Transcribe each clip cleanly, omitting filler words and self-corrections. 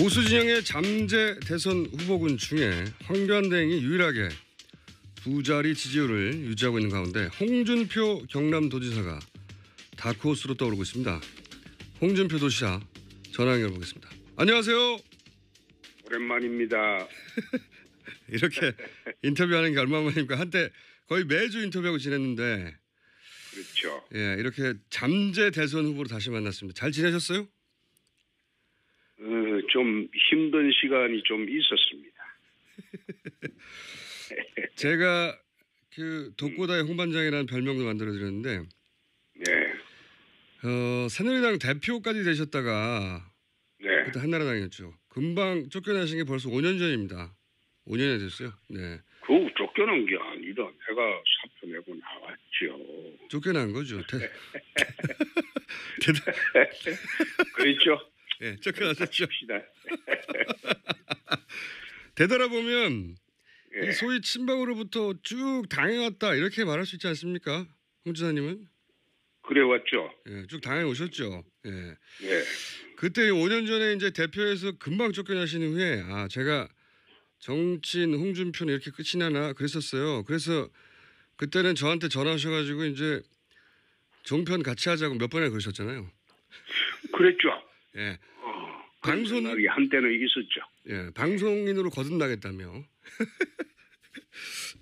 보수 진영의 잠재 대선 후보군 중에 황교안대행이 유일하게 두 자리 지지율을 유지하고 있는 가운데 홍준표 경남도지사가 다크호스로 떠오르고 있습니다. 홍준표 도지사 전화 연결해보겠습니다. 안녕하세요. 오랜만입니다. 이렇게 인터뷰하는 게 얼마만입니까? 한때 거의 매주 인터뷰하고 지냈는데. 그렇죠. 예, 이렇게 잠재 대선 후보로 다시 만났습니다. 잘 지내셨어요? 좀 힘든 시간이 좀 있었습니다. 제가 그 독고다의 홍반장이라는 별명도 만들어드렸는데, 네. 새누리당 대표까지 되셨다가 네. 그때 한나라당이었죠. 금방 쫓겨나신 게 벌써 5년 전입니다. 5년이 됐어요. 네. 그 쫓겨난 게 아니라 내가 사표 내고 나왔죠. 쫓겨난 거죠. 그렇죠. 네, 쫓겨나셨죠. 시다. 되돌아보면 예. 이 소위 친박으로부터 쭉 당해왔다 이렇게 말할 수 있지 않습니까? 홍 지사님은? 그래왔죠. 예, 쭉 당해 오셨죠. 예. 네. 그때 5년 전에 이제 대표에서 금방 쫓겨나신 후에 제가 정치인 홍준표는 이렇게 끝이 나나 그랬었어요. 그래서 그때는 저한테 전화하셔가지고 이제 종편 같이 하자고 몇 번이나 그러셨잖아요. 그랬죠. 예. 방송 한때는 있었죠. 예, 방송인으로 거듭나겠다며.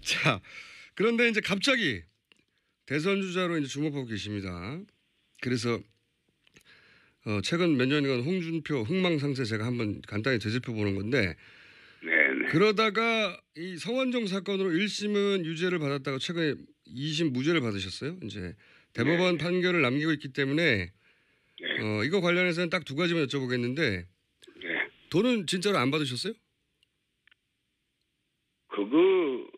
자, 그런데 이제 갑자기 대선 주자로 이제 주목하고 계십니다. 그래서 최근 몇 년간 홍준표 흥망상쇠 제가 한번 간단히 되짚어 보는 건데. 네네. 그러다가 이 성완종 사건으로 1심은 유죄를 받았다가 최근에 2심 무죄를 받으셨어요. 이제 대법원 네. 판결을 남기고 있기 때문에 네. 이거 관련해서는 딱 두 가지만 여쭤보겠는데 네. 돈은 진짜로 안 받으셨어요? 그거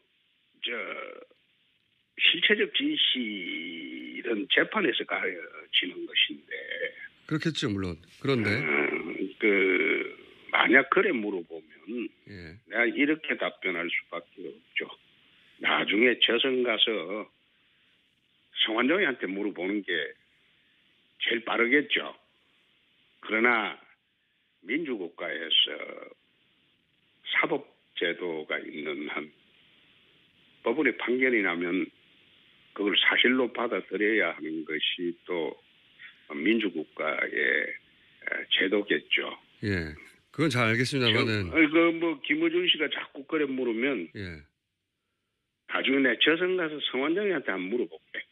실체적 진실은 재판에서 가려지는 것인데. 그렇겠죠, 물론. 그런데 만약 그래 물어보면 예. 내가 이렇게 답변할 수밖에 없죠. 나중에 저선 가서 성완종이한테 물어보는 게 제일 빠르겠죠. 그러나 민주국가에서 사법제도가 있는 한 법원의 판결이 나면 그걸 사실로 받아들여야 하는 것이 또 민주국가의 제도겠죠. 예. 그건 잘 알겠습니다만은. 김어준 씨가 자꾸 그래 물으면 예. 나중에 내 저선 가서 성완종이한테 한번 물어볼게.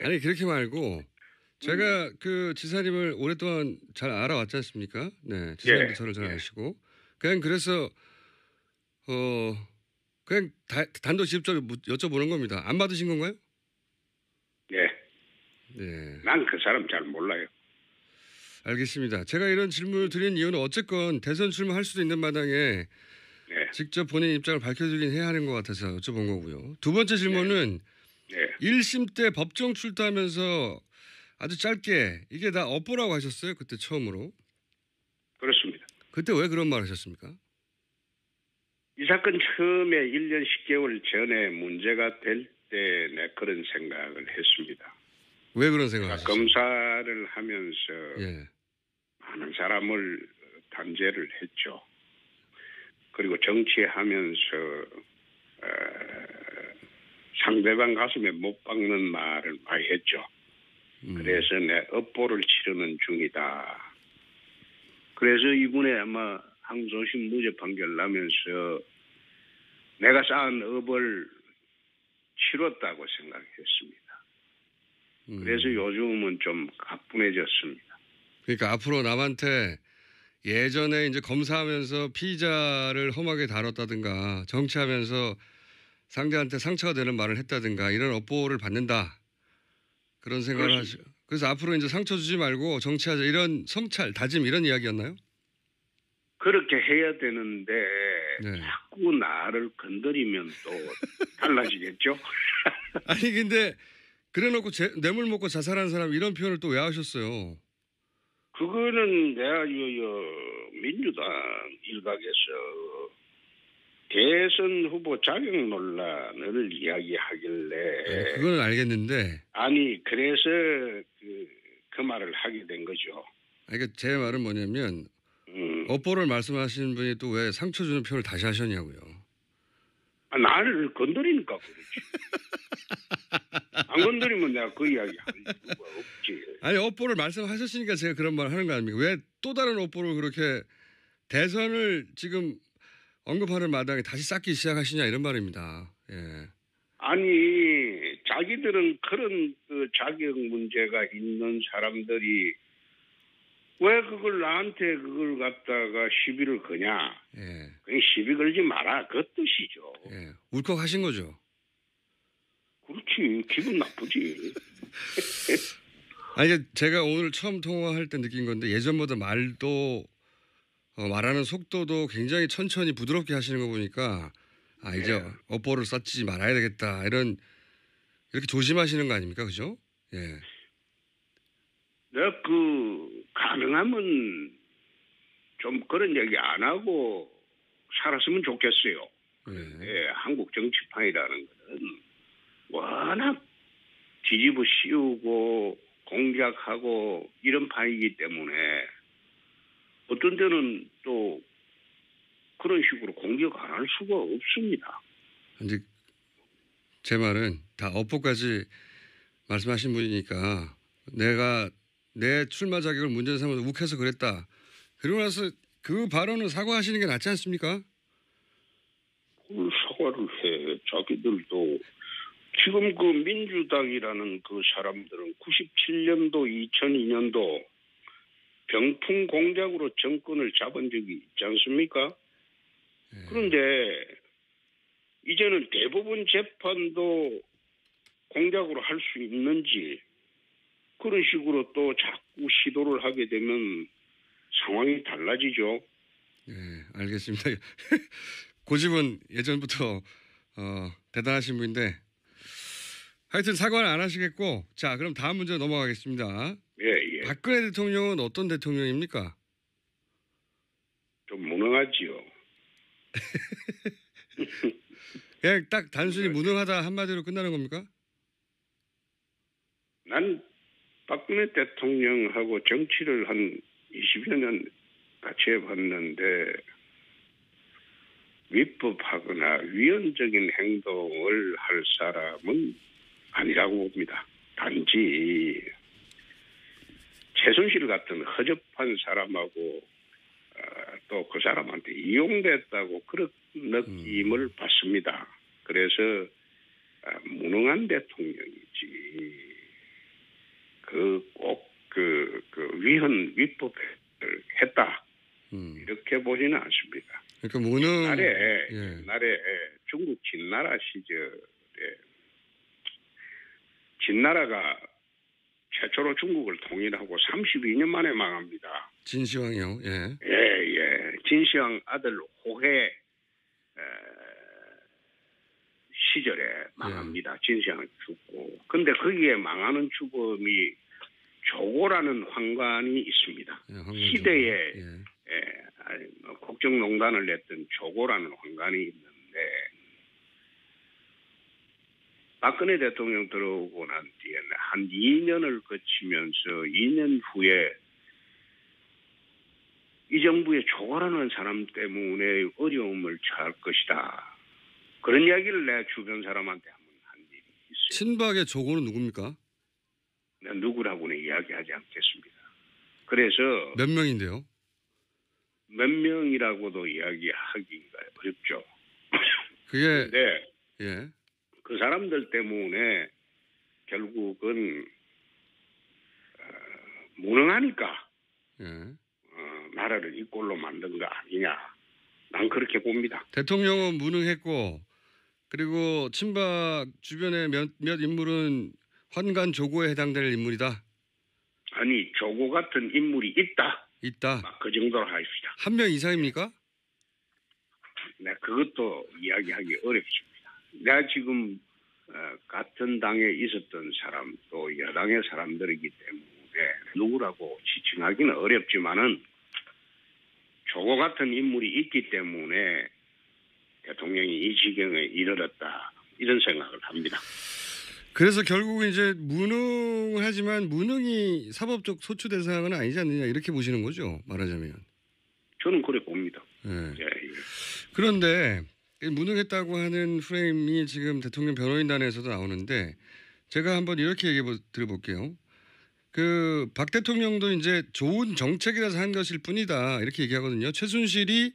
아니 그렇게 말고 제가 그 지사님을 오랫동안 잘 알아왔지 않습니까? 네, 지사님도 예. 저를 잘 아시고 그냥 그래서 그냥 단도직입적으로 여쭤보는 겁니다. 안 받으신 건가요? 네. 네. 난 그 사람 잘 몰라요. 알겠습니다. 제가 이런 질문을 드린 이유는 어쨌건 대선 출마할 수도 있는 마당에 네. 직접 본인 입장을 밝혀주긴 해야 하는 것 같아서 여쭤본 거고요. 두 번째 질문은 네. 1심 때 법정 출두하면서 아주 짧게 이게 다 업보라고 하셨어요. 그때 처음으로. 그렇습니다. 그때 왜 그런 말 하셨습니까? 이 사건 처음에 1년 10개월 전에 문제가 될 때 내 그런 생각을 했습니다. 왜 그런 생각을 하셨어요? 검사를 하면서 예. 많은 사람을 단죄를 했죠. 그리고 정치하면서 상대방 가슴에 못 박는 말을 많이 했죠. 그래서 내 업보를 치르는 중이다. 그래서 이번에 아마 항소심 무죄 판결 나면서 내가 쌓은 업을 치렀다고 생각했습니다. 그래서 요즘은 좀 가뿐해졌습니다. 그러니까 앞으로 남한테 예전에 이제 검사하면서 피의자를 험하게 다뤘다든가 정치하면서 상대한테 상처가 되는 말을 했다든가 이런 업보를 받는다. 그런 생각을 하죠. 그래서 앞으로 이제 상처 주지 말고 정치하자 이런 성찰, 다짐 이런 이야기였나요? 그렇게 해야 되는데 네. 자꾸 나를 건드리면 또 달라지겠죠. 아니 근데 그래놓고 뇌물 먹고 자살한 사람 이런 표현을 또 왜 하셨어요? 그거는 내가 민주당 일각에서 대선 후보 자격 논란을 이야기하길래 네, 그건 알겠는데 아니 그래서 그 말을 하게 된 거죠. 그러니까 제 말은 뭐냐면 업보를 말씀하시는 분이 또 왜 상처 주는 표현을 다시 하셨냐고요. 나를 건드리니까 그렇지. 안 건드리면 내가 그 이야기 할 이유가 없지. 아니 업보를 말씀하셨으니까 제가 그런 말 하는 거 아닙니까? 왜 또 다른 업보를 그렇게 대선을 지금 언급하는 마당에 다시 쌓기 시작하시냐 이런 말입니다. 예. 아니 자기들은 그런 그 자격 문제가 있는 사람들이 왜 그걸 나한테 그걸 갖다가 시비를 거냐. 예. 그냥 시비 걸지 마라. 그 뜻이죠. 예. 울컥하신 거죠. 그렇지. 기분 나쁘지. 아니 제가 오늘 처음 통화할 때 느낀 건데 예전보다 말도 말하는 속도도 굉장히 천천히 부드럽게 하시는 거 보니까 이제 네. 업보를 쌓지 말아야 되겠다 이런 이렇게 조심하시는 거 아닙니까, 그죠? 예. 내가 가능하면 좀 그런 얘기 안 하고 살았으면 좋겠어요. 예. 예, 한국 정치판이라는 것은 워낙 뒤집어 씌우고 공작하고 이런 판이기 때문에 어떤 때는 또 그런 식으로 공격 안 할 수가 없습니다. 이제 제 말은 다 업보까지 말씀하신 분이니까 내가 내 출마 자격을 문제 삼아서 욱해서 그랬다. 그러고 나서 그 발언은 사과하시는 게 낫지 않습니까? 그걸 사과를 해. 자기들도 지금 그 민주당이라는 그 사람들은 97년도, 2002년도 병풍 공작으로 정권을 잡은 적이 있지 않습니까? 그런데 이제는 대법원 재판도 공작으로 할 수 있는지 그런 식으로 또 자꾸 시도를 하게 되면 상황이 달라지죠. 네, 알겠습니다. 고집은 예전부터 대단하신 분인데 하여튼 사과는 안 하시겠고 자 그럼 다음 문제로 넘어가겠습니다. 예. 박근혜 대통령은 어떤 대통령입니까? 좀 무능하지요. 그냥 딱 단순히 무능하다 한마디로 끝나는 겁니까? 난 박근혜 대통령하고 정치를 한 20여 년 같이 해봤는데 위법하거나 위헌적인 행동을 할 사람은 아니라고 봅니다. 단지 최순실 같은 허접한 사람하고 또 그 사람한테 이용됐다고 그런 느낌을 받습니다. 그래서 무능한 대통령이지 꼭 위헌 위법을 했다 이렇게 보지는 않습니다. 그러니까 무능 옛날에 중국 진나라 시절에 진나라가 최초로 중국을 통일하고 32년 만에 망합니다. 진시황이요. 예. 진시황 아들 호해 시절에 망합니다. 진시황이 죽고. 근데 거기에 망하는 주범이 조고라는 황관이 있습니다. 시대에 국정농단을 냈던 조고라는 황관이 있는데 박근혜 대통령 들어오고 난 뒤에는 한 2년을 거치면서 2년 후에 이 정부의 조고라는 사람 때문에 어려움을 처할 것이다. 그런 이야기를 내 주변 사람한테 한번 한 일이 있어요. 친박의 조고는 누굽니까? 내가 누구라고는 이야기하지 않겠습니다. 그래서 몇 명인데요? 몇 명이라고도 이야기하기가 어렵죠. 그게 네. 그 사람들 때문에 결국은 무능하니까 나라를 이 꼴로 만든 거 아니냐. 난 그렇게 봅니다. 대통령은 무능했고 그리고 친박 주변의 몇 인물은 환관 조고에 해당될 인물이다. 아니 조고 같은 인물이 있다. 그 정도로 하십시다. 한 명 이상입니까? 네, 그것도 이야기하기 어렵습니다. 내가 지금 같은 당에 있었던 사람 또 여당의 사람들이기 때문에 누구라고 지칭하기는 어렵지만은 조고 같은 인물이 있기 때문에 대통령이 이 지경에 이르렀다 이런 생각을 합니다. 그래서 결국은 이제 무능하지만 무능이 사법적 소추 대상은 아니지 않느냐 이렇게 보시는 거죠, 말하자면. 저는 그래 봅니다. 예. 예, 예. 그런데 무능했다고 하는 프레임이 지금 대통령 변호인단에서도 나오는데 제가 한번 이렇게 얘기해 드려볼게요. 그 박 대통령도 이제 좋은 정책이라서 한 것일 뿐이다 이렇게 얘기하거든요. 최순실이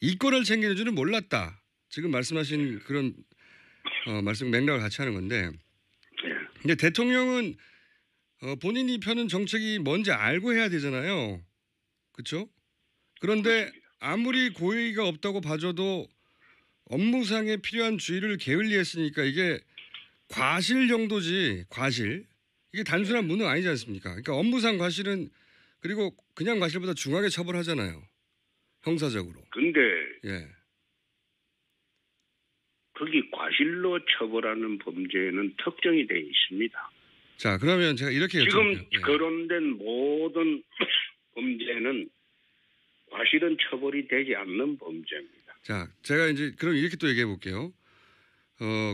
이권을 챙기는 줄은 몰랐다. 지금 말씀하신 그런 말씀 맥락을 같이 하는 건데 예. 근데 대통령은 본인이 펴는 정책이 뭔지 알고 해야 되잖아요. 그렇죠? 그런데 그렇습니다. 아무리 고의가 없다고 봐줘도 업무상에 필요한 주의를 게을리했으니까 이게 과실 정도지 과실. 이게 단순한 무능 아니지 않습니까? 그러니까 업무상 과실은 그리고 그냥 과실보다 중하게 처벌하잖아요. 형사적으로. 근데 예. 거기 과실로 처벌하는 범죄는 특정이 되어 있습니다. 자 그러면 제가 이렇게 지금 여쭤볼게요. 예. 거론된 모든 범죄는 과실은 처벌이 되지 않는 범죄입니다. 자 제가 이제 그럼 이렇게 또 얘기해 볼게요.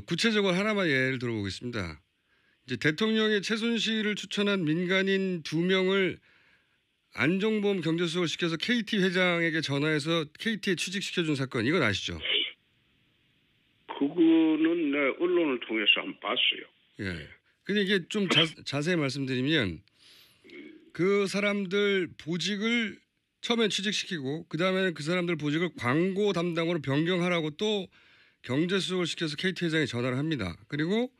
구체적으로 하나만 예를 들어보겠습니다. 이제 대통령이 최순실을 추천한 민간인 2명을 안종범 경제수석을 시켜서 KT 회장에게 전화해서 KT에 취직시켜준 사건 이건 아시죠? 그거는 내 언론을 통해서 안 봤어요. 예. 근데 이게 좀 자세히 말씀드리면 그 사람들 보직을 처음엔 취직시키고 그 다음에는 그 사람들 보직을 광고 담당으로 변경하라고 또 경제수석을 시켜서 KT 회장에 전화를 합니다. 그리고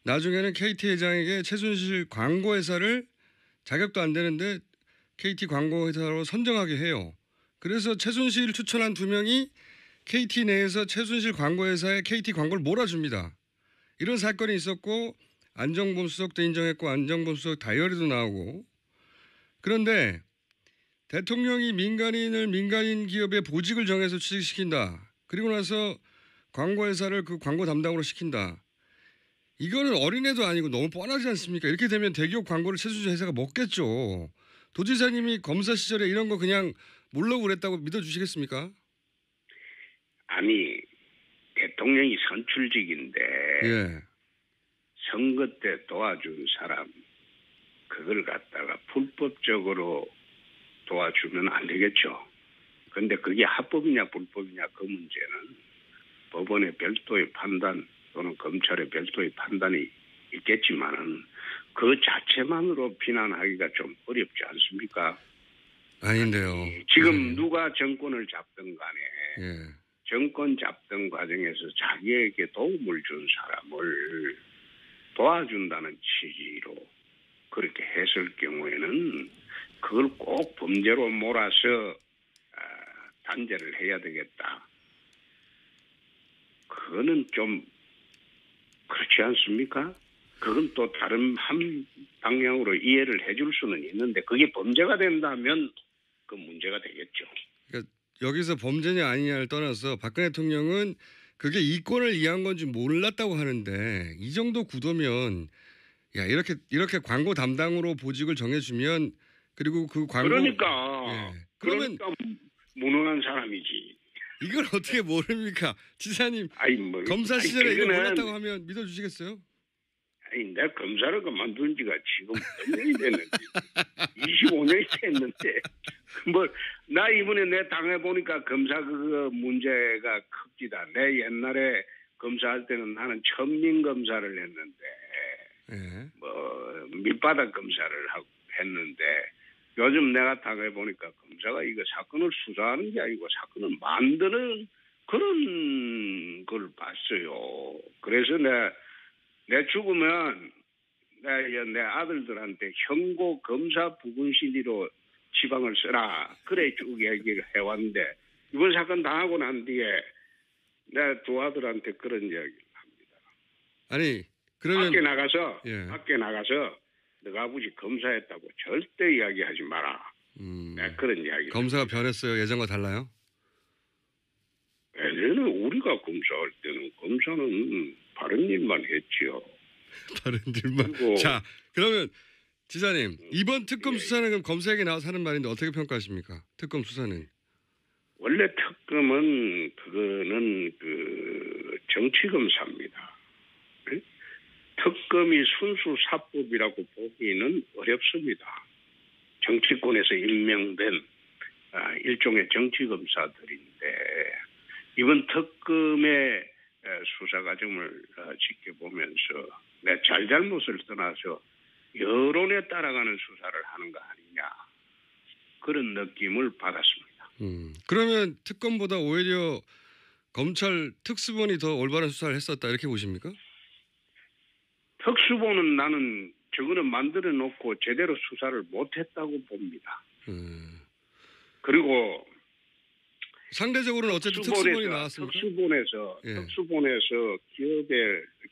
나중에는 KT 회장에게 최순실 광고회사를 자격도 안 되는데 KT 광고회사로 선정하게 해요. 그래서 최순실을 추천한 2명이 KT 내에서 최순실 광고회사에 KT 광고를 몰아줍니다. 이런 사건이 있었고 안정범 수석도 인정했고 안정범 수석 다이어리도 나오고 그런데 대통령이 민간인을 민간인 기업의 보직을 정해서 취직시킨다. 그리고 나서 광고회사를 그 광고 담당으로 시킨다. 이거는 어린애도 아니고 너무 뻔하지 않습니까? 이렇게 되면 대기업 광고를 최순실 회사가 먹겠죠. 도지사님이 검사 시절에 이런 거 그냥 모르고 그랬다고 믿어주시겠습니까? 아니 대통령이 선출직인데 예. 선거 때 도와준 사람 그걸 갖다가 불법적으로 도와주면 안 되겠죠. 그런데 그게 합법이냐 불법이냐 그 문제는 법원의 별도의 판단 또는 검찰의 별도의 판단이 있겠지만은 그 자체만으로 비난하기가 좀 어렵지 않습니까? 아닌데요. 지금 누가 정권을 잡든 간에 예. 정권 잡던 과정에서 자기에게 도움을 준 사람을 도와준다는 취지로 그렇게 했을 경우에는 그걸 꼭 범죄로 몰아서 단죄를 해야 되겠다. 그거는 좀 그렇지 않습니까? 그건 또 다른 한 방향으로 이해를 해줄 수는 있는데 그게 범죄가 된다면 그 문제가 되겠죠. 그러니까 여기서 범죄냐 아니냐를 떠나서 박근혜 대통령은 그게 이권을 이해한 건지 몰랐다고 하는데 이 정도 구도면 야 이렇게 광고 담당으로 보직을 정해주면 그리고 그 광고 그러니까 예. 그러면 무능한 사람이지. 이걸 어떻게 모릅니까? 지사님 검사 시절에 이거 몰랐다고 하면 믿어주시겠어요? 아니 내가 검사를 그만둔 지가 지금 몇 년이 됐는데 25년이 됐는데 뭐 나 이번에 내 당해보니까 검사 그 문제가 큽니다. 내 옛날에 검사할 때는 나는 천민 검사를 했는데 예. 뭐 밑바닥 검사를 했는데 요즘 내가 당해보니까 검사가 이거 사건을 수사하는 게 아니고 사건을 만드는 그런 걸 봤어요. 그래서 내 죽으면 내 아들들한테 형고 검사 부분실리로 지방을 써라. 그래 쭉 얘기를 해왔는데 이번 사건 당하고 난 뒤에 내 두 아들한테 그런 이야기를 합니다. 아니 그러면 밖에 나가서 너가 아버지 검사했다고 절대 이야기하지 마라. 내가 그런 이야기. 검사가 변했어요. 예전과 달라요? 예전에 우리가 검사할 때는 검사는 바른 일만 했지요. 바른 일만. 자 그러면 지사님 이번 특검 수사는 그럼 검사에게 나와서 하는 말인데 어떻게 평가하십니까? 특검 수사는. 원래 특검은 그거는 그 정치검사입니다. 네? 특검이 순수 사법이라고 보기는 어렵습니다. 정치권에서 임명된 일종의 정치 검사들인데 이번 특검의 수사 과정을 지켜보면서 내 잘잘못을 떠나서 여론에 따라가는 수사를 하는 거 아니냐 그런 느낌을 받았습니다. 그러면 특검보다 오히려 검찰 특수본이 더 올바른 수사를 했었다 이렇게 보십니까? 특수본은 나는 저거는 만들어 놓고 제대로 수사를 못했다고 봅니다. 그리고 상대적으로는 어쨌든 특수본이 나왔습니까? 특수본에서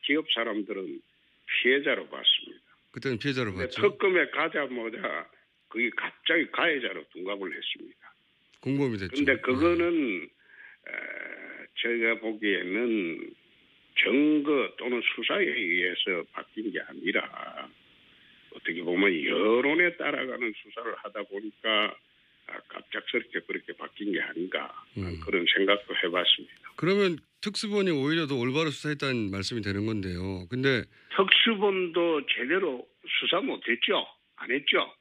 기업 사람들은 피해자로 봤습니다. 그때는 피해자로 봤죠. 특검에 가자마자 그게 갑자기 가해자로 둔갑을 했습니다. 공범이 됐죠. 그런데 그거는 저희가 보기에는 증거 또는 수사에 의해서 바뀐 게 아니라 어떻게 보면 여론에 따라가는 수사를 하다 보니까 갑작스럽게 그렇게 바뀐 게 아닌가 그런 생각도 해봤습니다. 그러면 특수본이 오히려 더 올바로 수사했다는 말씀이 되는 건데요. 근데 특수본도 제대로 수사 못했죠? 안 했죠?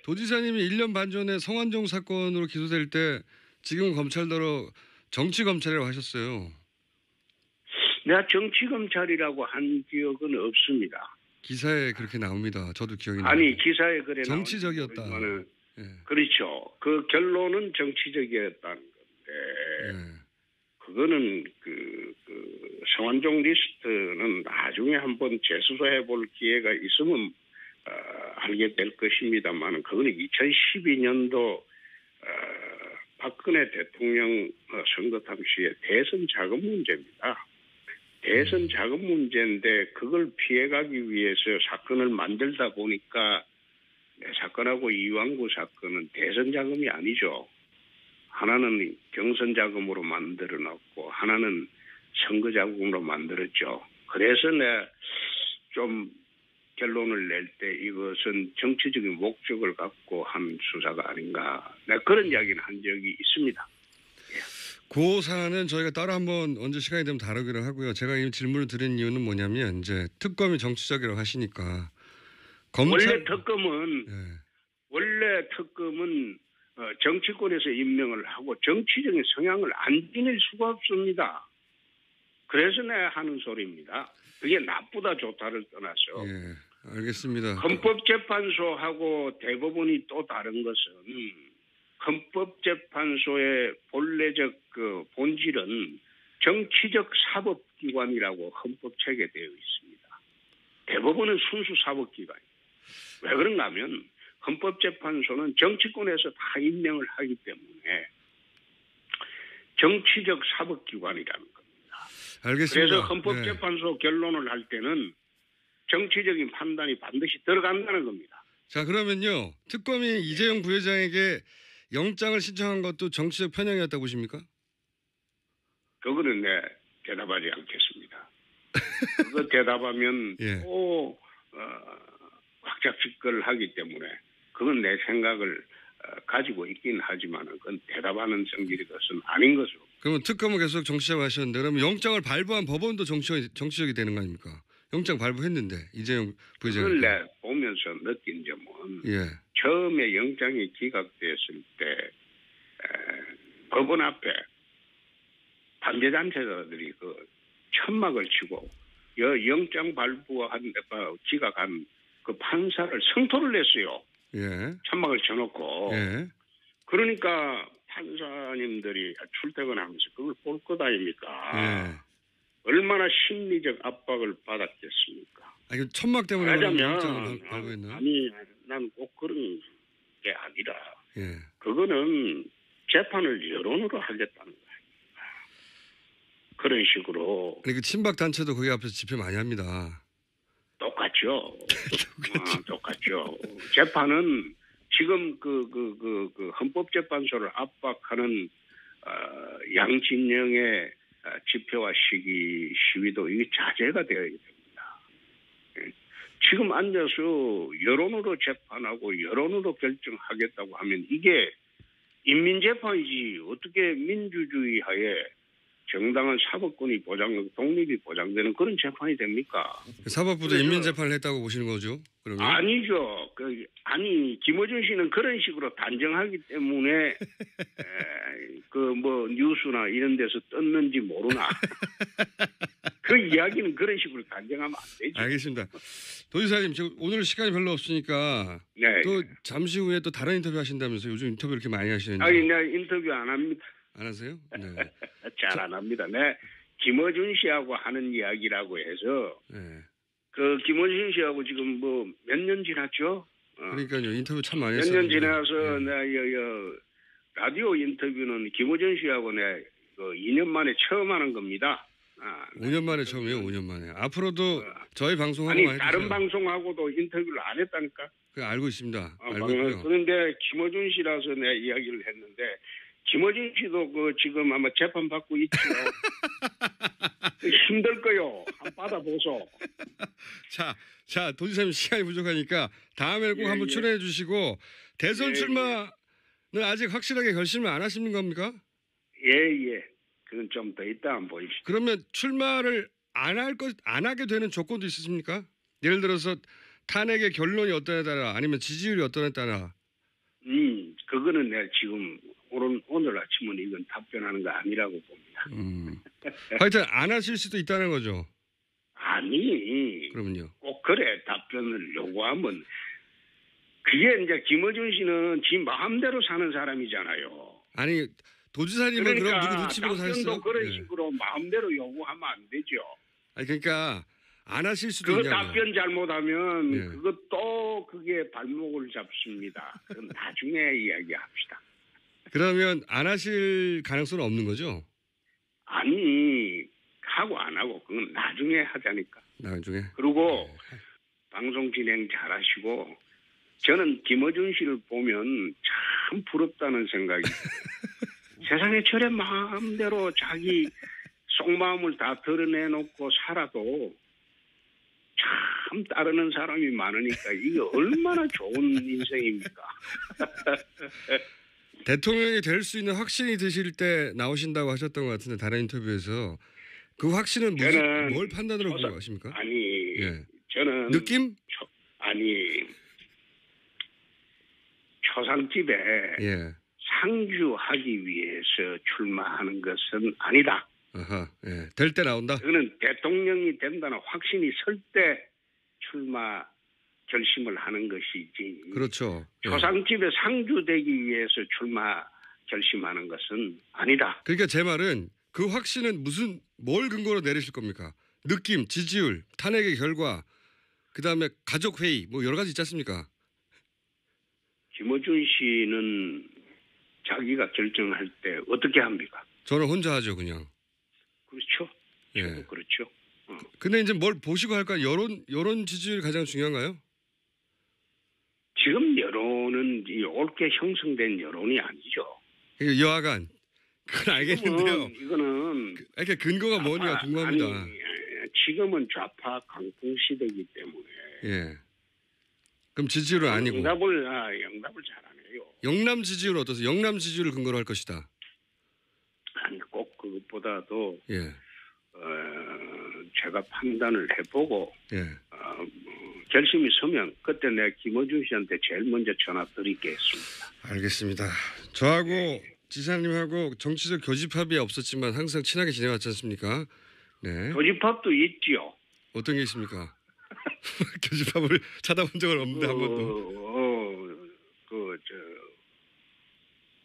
도지사님이 1년 반 전에 성완종 사건으로 기소될 때 지금 검찰대로 정치검찰이라고 하셨어요. 내가 정치검찰이라고 한 기억은 없습니다. 기사에 그렇게 나옵니다. 저도 기억이 나요. 아니 기사에 그래 정치적이었다. 예. 그렇죠. 그 결론은 정치적이었다는 건데 그거는 그 성완종 리스트는 나중에 한번 재수사해 볼 기회가 있으면 알게 될 것입니다만 그거는 2012년도 박근혜 대통령 선거 당시에 대선 자금 문제입니다. 대선 자금 문제인데 그걸 피해가기 위해서 사건을 만들다 보니까 내 사건하고 이완구 사건은 대선 자금이 아니죠. 하나는 경선 자금으로 만들어 놨고 하나는 선거 자금으로 만들었죠. 그래서 내가 좀 결론을 낼 때 이것은 정치적인 목적을 갖고 한 수사가 아닌가. 내가 그런 이야기는 한 적이 있습니다. 그 사안은 저희가 따로 한번 언제 시간이 되면 다루기로 하고요. 제가 이 질문을 드린 이유는 뭐냐면 이제 특검이 정치적이라고 하시니까 원래 특검은 정치권에서 임명을 하고 정치적인 성향을 안 지닐 수가 없습니다. 그래서 내가 하는 소리입니다. 그게 나쁘다 좋다를 떠나서. 예, 알겠습니다. 헌법재판소하고 대법원이 또 다른 것은 헌법재판소의 본래적 그 본질은 정치적 사법기관이라고 헌법책에 되어 있습니다. 대법원은 순수 사법기관이에요. 왜 그런가 하면 헌법재판소는 정치권에서 다 임명을 하기 때문에 정치적 사법기관이라는 겁니다. 알겠습니다. 그래서 헌법재판소 결론을 할 때는 정치적인 판단이 반드시 들어간다는 겁니다. 자, 그러면요. 특검이 이재용 부회장에게 영장을 신청한 것도 정치적 편향이었다고 보십니까? 그거는 대답하지 않겠습니다. 그거 대답하면 또 확작직걸 하기 때문에 그건 내 생각을 가지고 있긴 하지만 그건 대답하는 성질의 것은 아닌 것으로. 그러면 특검은 계속 정치적 하셨는데 그러면 영장을 발부한 법원도 정치적이 되는 거 아닙니까? 영장 발부했는데 이재용 부회장. 그걸 내 보면서 느낀 점은 처음에 영장이 기각됐을 때 법원 앞에 반대단체자들이 그 천막을 치고 영장 발부한 기각한 그 판사를 성토를 했어요. 천막을 쳐놓고. 그러니까 판사님들이 출퇴근하면서 그걸 볼 것 아닙니까? 얼마나 심리적 압박을 받았겠습니까? 아니, 천막 때문에 말하자면 아니 난 꼭 그런 게 아니라 그거는 재판을 여론으로 하겠다는 거예요. 그런 식으로. 그 친박 단체도 거기 앞에서 집회 많이 합니다. 똑같죠. 똑같죠. 재판은 지금 그 헌법재판소를 압박하는 양진영의 집회와 시위도 이게 자제가 되어야 됩니다. 지금 앉아서 여론으로 재판하고 여론으로 결정하겠다고 하면 이게 인민재판이지 어떻게 민주주의 하에 정당한 사법권이 독립이 보장되는 그런 재판이 됩니까? 사법부도 인민재판을 했다고 보시는 거죠? 그러면 아니죠. 아니 김어준 씨는 그런 식으로 단정하기 때문에 그 뭐 뉴스나 이런 데서 떴는지 모르나. 그 이야기는 그런 식으로 단정하면 안 되죠. 알겠습니다. 도지사님 지금 오늘 시간이 별로 없으니까 네. 또 잠시 후에 또 다른 인터뷰 하신다면서 요즘 인터뷰 이렇게 많이 하시는지 아니 내가 인터뷰 안 합니다. 안 하세요? 네. 잘 안 합니다. 네. 김어준 씨하고 하는 이야기라고 해서 네. 그 김어준 씨하고 지금 뭐 몇 년 지났죠? 그러니까요 인터뷰 참 많이 몇 했어요. 년 지나서 내가 라디오 인터뷰는 김어준 씨하고 내가 2년 만에 처음 하는 겁니다. 5년 만에 처음이에요. 5년 만에. 앞으로도 저희 방송 아니 한번 다른 해주세요. 방송하고도 인터뷰를 안 했다니까. 그 알고 있습니다. 알고 있고요. 그런데 김어준 씨라서 내가 이야기를 했는데 김어준 씨도 그 지금 아마 재판 받고 있죠. 힘들 거요. 한번 받아보소. 자 도지사님 시간이 부족하니까 다음에 꼭 한번 출연해 주시고 대선 출마는 아직 확실하게 결심을 안 하시는 겁니까? 예. 그건 좀 더 이따 한번 보입시다. 그러면 출마를 안 하게 되는 조건도 있으십니까? 예를 들어서 탄핵의 결론이 어떠냐에 따라 아니면 지지율이 어떠냐에 따라. 그거는 내가 지금 오늘 아침은 이건 답변하는 거 아니라고 봅니다. 하여튼 안 하실 수도 있다는 거죠. 아니. 그러면요. 꼭 그래 답변을 요구하면 그게 이제 김어준 씨는 지 마음대로 사는 사람이잖아요. 아니 도지사님은 그러니까 그럼 누구 눈치 보고 사셨어요? 답변도 그런 식으로 마음대로 요구하면 안 되죠. 아니 그러니까 안 하실 수도 그거 있냐고요. 답변 잘못하면 그것도 그게 발목을 잡습니다. 그건 나중에 이야기합시다. 그러면 안 하실 가능성은 없는 거죠? 아니 하고 안 하고 그건 나중에 하자니까. 나중에. 그리고 방송 진행 잘하시고 저는 김어준 씨를 보면 참 부럽다는 생각이 세상에 저래 마음대로 자기 속마음을 다 드러내놓고 살아도 참 따르는 사람이 많으니까 이게 얼마나 좋은 인생입니까? 대통령이 될 수 있는 확신이 드실 때 나오신다고 하셨던 것 같은데 다른 인터뷰에서 그 확신은 뭘 판단으로 보고 하십니까? 아니 저는 느낌? 초상집에 상주하기 위해서 출마하는 것은 아니다. 될 때 나온다? 그는 대통령이 된다는 확신이 설 때 출마 결심을 하는 것이지. 그렇죠. 초상집에 상주되기 위해서 출마 결심하는 것은 아니다. 그러니까 제 말은 그 확신은 뭘 근거로 내리실 겁니까? 느낌, 지지율, 탄핵의 결과, 그다음에 가족 회의 뭐 여러 가지 있지 않습니까? 김어준 씨는 자기가 결정할 때 어떻게 합니까? 저는 혼자 하죠, 그냥. 그렇죠. 그렇죠. 근데 이제 뭘 보시고 할까? 여론 지지율이 가장 중요한가요? 지금 여론은 옳게 형성된 여론이 아니죠. 여하간 그건 알겠는데요. 이거는 이렇게 근거가 뭐냐 궁금합니다. 아니, 지금은 좌파 강풍 시대이기 때문에. 그럼 지지율은 아니고. 영답을 잘하네요. 영남 지지율 어떠세요? 영남 지지율을 근거로 할 것이다. 아니 꼭 그것보다도 예. 제가 판단을 해보고 예. 결심이 서면 그때 내가 김어준 씨한테 제일 먼저 전화 드리겠습니다. 알겠습니다. 저하고 지사님하고 정치적 교집합이 없었지만 항상 친하게 지내왔지 않습니까? 네. 교집합도 있지요. 어떤 게 있습니까? 교집합을 찾아본 적은 없는데 한 번도.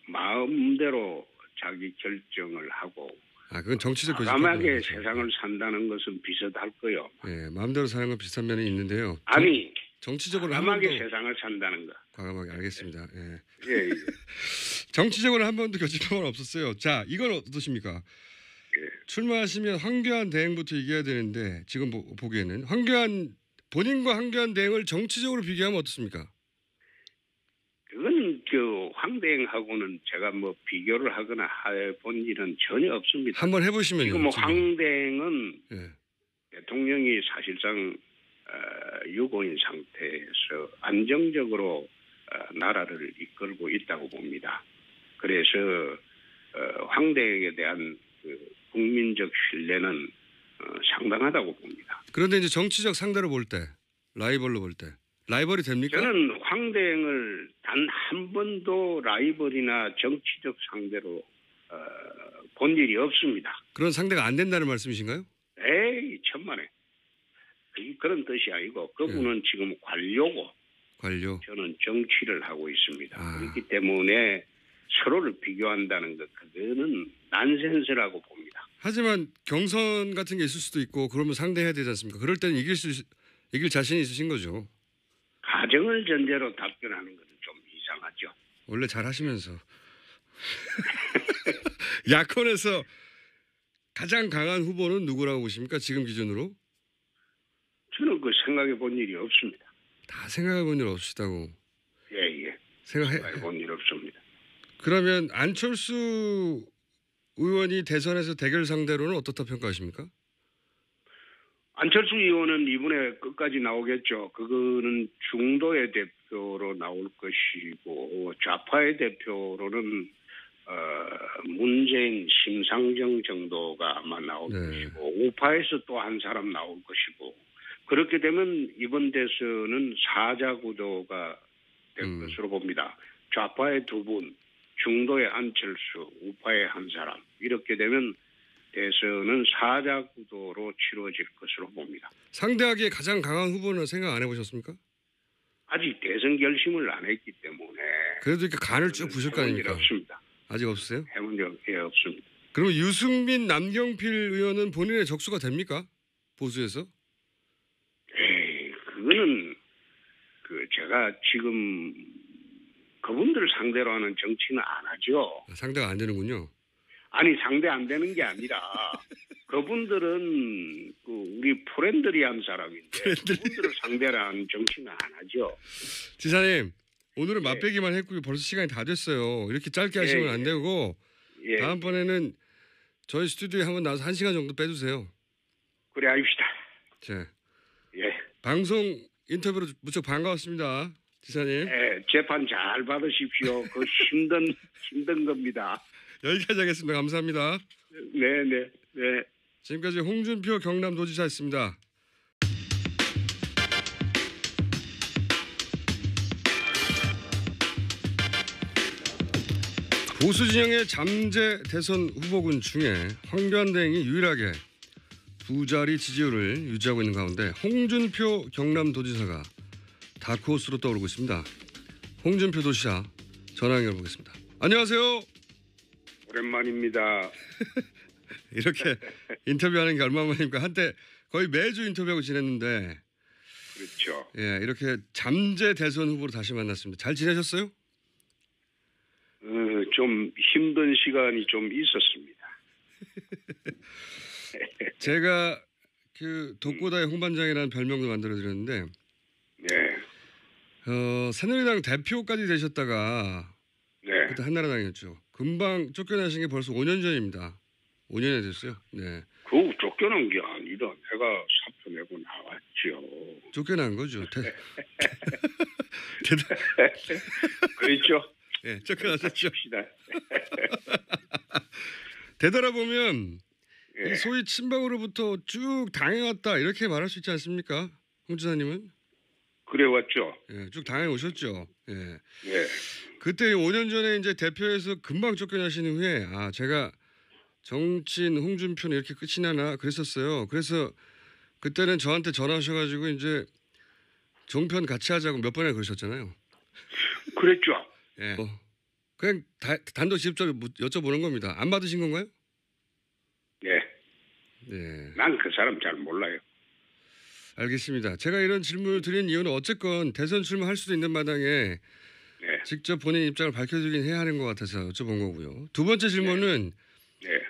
마음대로 자기 결정을 하고 그건 정치적 교집합. 과감하게 세상을 산다는 것은 비슷할 거요. 네, 마음대로 사는 건 비슷한 면이 있는데요. 아니, 정치적으로 과감하게 세상을 산다는 거. 과감하게 알겠습니다. 예. 예. 정치적으로 한 번도 교집합은 없었어요. 자, 이건 어떠십니까? 출마하시면 황교안 대행부터 얘기해야 되는데 지금 보기에는 본인과 황교안 대행을 정치적으로 비교하면 어떻습니까? 그건 황 대행하고는 제가 뭐 비교를 하거나 해본 일은 전혀 없습니다. 한번 해보시면요. 지금 황 대행은 예. 대통령이 사실상 유고인 상태에서 안정적으로 나라를 이끌고 있다고 봅니다. 그래서 황 대행에 대한 국민적 신뢰는 상당하다고 봅니다. 그런데 이제 정치적 상대로 볼 때, 라이벌로 볼 때 라이벌이 됩니까? 저는 황대행을 단 한 번도 라이벌이나 정치적 상대로 본 일이 없습니다. 그런 상대가 안 된다는 말씀이신가요? 에이 천만에. 그런 뜻이 아니고 그분은 지금 관료고 관료. 저는 정치를 하고 있습니다. 아. 그렇기 때문에 서로를 비교한다는 것 그거는 난센스라고 봅니다. 하지만 경선 같은 게 있을 수도 있고 그러면 상대해야 되지 않습니까? 그럴 때는 이길 자신이 있으신 거죠. 가정을 전제로 답변하는 것은 좀 이상하죠. 원래 잘 하시면서. 야권에서 가장 강한 후보는 누구라고 보십니까? 지금 기준으로? 저는 그 생각해 본 일이 없습니다. 다 생각해 본 일 없으시다고. 예. 생각해 본 일 없습니다. 그러면 안철수 의원이 대선에서 대결 상대로는 어떻다 평가하십니까? 안철수 의원은 이번에 끝까지 나오겠죠. 그거는 중도의 대표로 나올 것이고 좌파의 대표로는 문재인, 심상정 정도가 아마 나올 것이고 우파에서 또 한 사람 나올 것이고 그렇게 되면 이번 대선은 사자 구도가 될 것으로 봅니다. 좌파의 두 분, 중도의 안철수, 우파의 한 사람 이렇게 되면 대선은 사자 구도로 치러질 것으로 봅니다. 상대하기에 가장 강한 후보는 생각 안 해보셨습니까? 아직 대선 결심을 안 했기 때문에 그래도 이렇게 간을 쭉 부실 거 아닙니까? 없습니다. 아직 없으세요? 해본 적이 없습니다. 그러면 유승민, 남경필 의원은 본인의 적수가 됩니까? 보수에서? 에이, 그거는 제가 지금 그분들 상대로 하는 정치는 안 하죠. 상대가 안 되는군요. 아니 상대 안 되는 게 아니라 그분들은 우리 프렌들리한 사람인데 그분들을 상대로 하는 정치는 안 하죠. 지사님 오늘은 맛배기만 했고요. 벌써 시간이 다 됐어요. 이렇게 짧게 하시면 안 되고 다음번에는 저희 스튜디오에 한번 나와서 1시간 정도 빼주세요. 그래 합시다. 자, 방송 인터뷰로 무척 반가웠습니다. 지사님. 재판 잘 받으십시오. 그 힘든 겁니다. 여기까지 하겠습니다. 감사합니다. 네. 지금까지 홍준표 경남도지사였습니다. 보수 진영의 잠재 대선 후보군 중에 황교안대행이 유일하게 두 자리 지지율을 유지하고 있는 가운데 홍준표 경남도지사가 다크호스로 떠오르고 있습니다. 홍준표 도지사 전화 연결해 보겠습니다. 안녕하세요. 오랜만입니다. 이렇게 인터뷰하는 게 얼마만입니까? 한때 거의 매주 인터뷰하고 지냈는데 그렇죠. 이렇게 잠재 대선 후보로 다시 만났습니다. 잘 지내셨어요? 좀 힘든 시간이 좀 있었습니다. 제가 그 독고다의 홍반장이라는 별명도 만들어드렸는데 새누리당 대표까지 되셨다가 그때 한나라당이었죠. 금방 쫓겨나신 게 벌써 5년 전입니다. 5년이 됐어요. 네. 그 쫓겨난 게 아니라 내가 사표 내고 나왔죠. 쫓겨난 거죠. 그렇죠. 네, 쫓겨나셨죠. 되돌아보면 이 소위 친박으로부터 쭉 당해왔다 이렇게 말할 수 있지 않습니까? 홍 지사님은? 그래왔죠. 쭉 당해 오셨죠. 그때 5년 전에 이제 대표에서 금방 쫓겨나신 후에 제가 정치인 홍준표는 이렇게 끝이 나나 그랬었어요. 그래서 그때는 저한테 전화하셔가지고 이제 종편 같이 하자고 몇 번이나 그러셨잖아요. 그랬죠. 그냥 단독 직접적으로 여쭤보는 겁니다. 안 받으신 건가요? 네. 난 그 사람 잘 몰라요. 알겠습니다. 제가 이런 질문을 드린 이유는 어쨌건 대선 출마할 수도 있는 마당에 직접 본인 입장을 밝혀주긴 해야 하는 것 같아서 여쭤본 거고요. 두 번째 질문은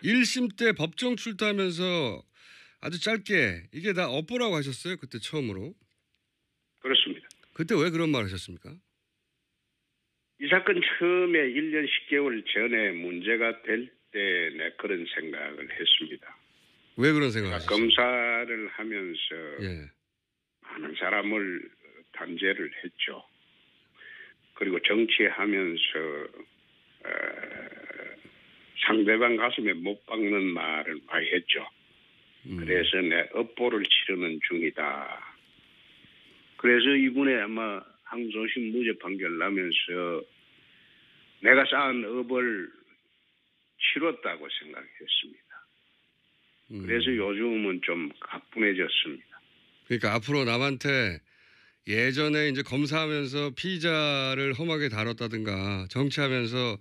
1심 때 법정 출두하면서 아주 짧게 이게 다 업보라고 하셨어요. 그때 처음으로. 그렇습니다. 그때 왜 그런 말 하셨습니까? 이 사건 처음에 1년 10개월 전에 문제가 될 때 그런 생각을 했습니다. 왜 그런 생각을 하셨어요? 검사를 하면서 많은 사람을 단죄를 했죠. 그리고 정치하면서 상대방 가슴에 못 박는 말을 많이 했죠. 그래서 내 업보를 치르는 중이다. 그래서 이번에 아마 항소심 무죄 판결 나면서 내가 쌓은 업을 치렀다고 생각했습니다. 그래서 요즘은 좀 가뿐해졌습니다. 그러니까 앞으로 남한테 예전에 이제 검사하면서 피의자를 험하게 다뤘다든가 정치하면서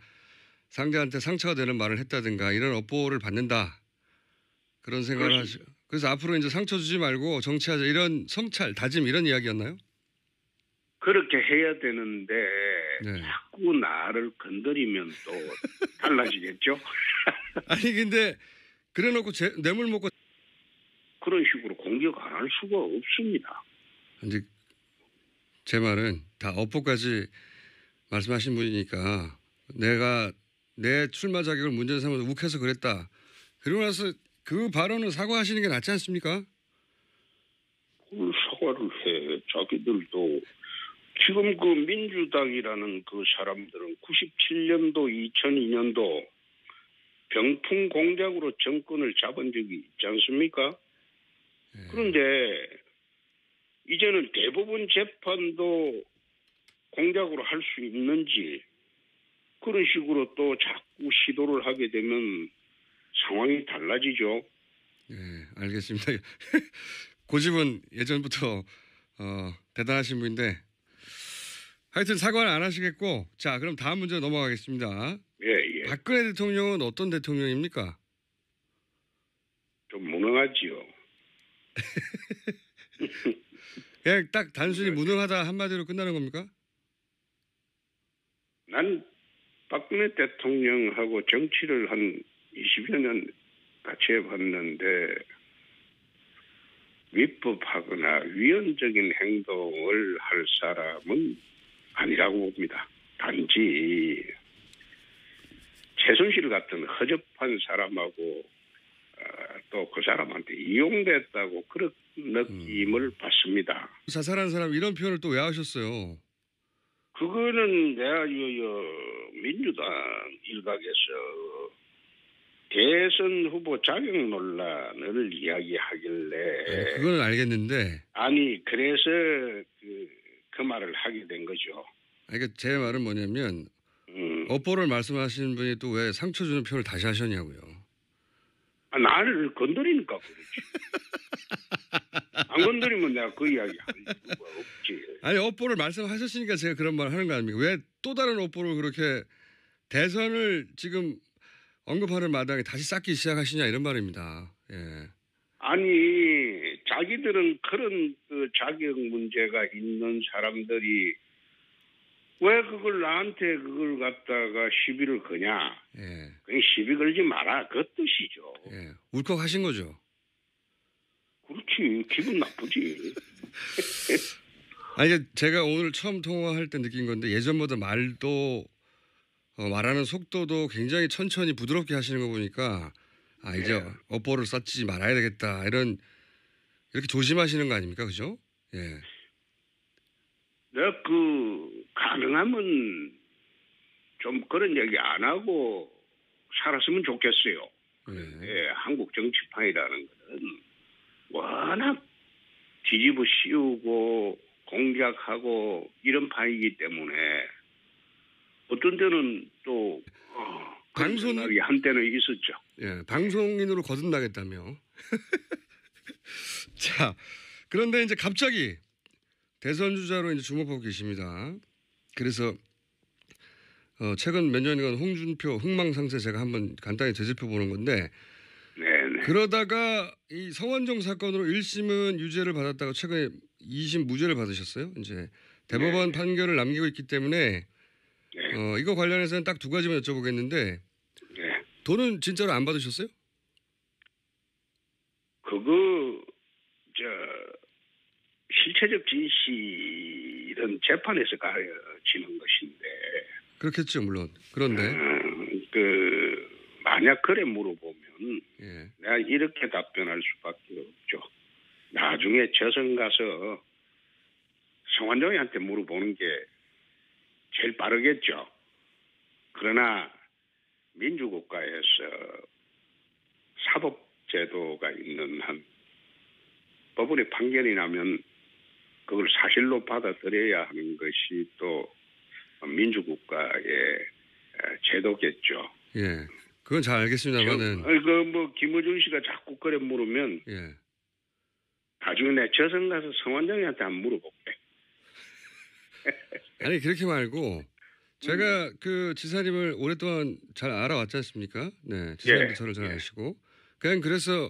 상대한테 상처가 되는 말을 했다든가 이런 업보를 받는다. 그런 생각을 하시. 그래서 앞으로 이제 상처 주지 말고 정치하자 이런 성찰, 다짐 이런 이야기였나요? 그렇게 해야 되는데 네. 자꾸 나를 건드리면 또 달라지겠죠. 아니 근데 그래놓고 뇌물 먹고 그런 식으로 공격 안 할 수가 없습니다. 이제 제 말은 다 업보까지 말씀하신 분이니까 내가 내 출마 자격을 문제 삼아서 욱해서 그랬다. 그러고 나서 그 발언은 사과하시는 게 낫지 않습니까? 그걸 사과를 해. 자기들도 지금 그 민주당이라는 그 사람들은 97년도, 2002년도 병풍 공작으로 정권을 잡은 적이 있지 않습니까? 그런데 이제는 대법원 재판도 공작으로 할 수 있는지 그런 식으로 또 자꾸 시도를 하게 되면 상황이 달라지죠. 네, 알겠습니다. 고집은 예전부터 대단하신 분인데 하여튼 사과는 안 하시겠고 자 그럼 다음 문제로 넘어가겠습니다. 예. 박근혜 대통령은 어떤 대통령입니까? 좀 무능하지요. 그냥 딱 단순히 무능하다 한마디로 끝나는 겁니까? 난 박근혜 대통령하고 정치를 한 20여 년 같이 해봤는데 위법하거나 위헌적인 행동을 할 사람은 아니라고 봅니다. 단지 최순실 같은 허접한 사람하고 또 그 사람한테 이용됐다고 그런 느낌을 받습니다. 자살한 사람 이런 표현을 또 왜 하셨어요? 그거는 내가 민주당 일각에서 대선 후보 자격 논란을 이야기하길래 네, 그건 알겠는데 아니 그래서 그 말을 하게 된 거죠. 그러니까 제 말은 뭐냐면 업보를 말씀하시는 분이 또 왜 상처 주는 표현을 다시 하셨냐고요. 나를 건드리니까 그렇지. 안 건드리면 내가 그 이야기 할 이유가 없지. 아니 업보를 말씀하셨으니까 제가 그런 말 하는 거 아닙니까? 왜 또 다른 업보를 그렇게 대선을 지금 언급하는 마당에 다시 쌓기 시작하시냐 이런 말입니다. 예. 아니 자기들은 그런 그 자격 문제가 있는 사람들이 왜 그걸 나한테 그걸 갖다가 시비를 거냐? 예. 그냥 시비 걸지 마라 그 뜻이죠. 예. 울컥하신 거죠. 그렇지 기분 나쁘지. 아니 제가 오늘 처음 통화할 때 느낀 건데 예전보다 말도 말하는 속도도 굉장히 천천히 부드럽게 하시는 거 보니까 이제 업보를 쌓지 말아야 되겠다 이런 이렇게 조심하시는 거 아닙니까, 그죠? 예. 내가 가능하면 좀 그런 얘기 안 하고 살았으면 좋겠어요. 예, 한국 정치판이라는 것은 워낙 뒤집어 씌우고 공작하고 이런 판이기 때문에 어떤 때는 또 방송 생각이 한때는 있었죠. 예, 방송인으로 거듭나겠다며. 자, 그런데 이제 갑자기 대선 주자로 이제 주목하고 계십니다. 그래서 최근 몇 년간 홍준표 흥망상쇠 제가 한번 간단히 되짚어 보는 건데 네네. 그러다가 이 성완종 사건으로 1심은 유죄를 받았다가 최근에 2심 무죄를 받으셨어요. 이제 대법원 판결을 남기고 있기 때문에 이거 관련해서는 딱 두 가지만 여쭤보겠는데 돈은 진짜로 안 받으셨어요? 그거 실체적 진실은 재판에서 가려지는 것인데 그렇겠죠, 물론. 그런데 만약 그래 물어보면 예. 내가 이렇게 답변할 수밖에 없죠. 나중에 저선 가서 성완종이한테 물어보는 게 제일 빠르겠죠. 그러나 민주국가에서 사법제도가 있는 한 법원의 판결이 나면 그걸 사실로 받아들여야 하는 것이 또 민주국가의 제도겠죠. 예. 그건 잘 알겠습니다만은. 그뭐 김어준 씨가 자꾸 그래 물으면 예. 나중에 내 저승 가서 성완장이한테 한번 물어볼게. 아니 그렇게 말고 제가 그 지사님을 오랫동안 잘 알아왔지 않습니까? 네. 지사님도 예, 저를 잘 예. 아시고 그냥 그래서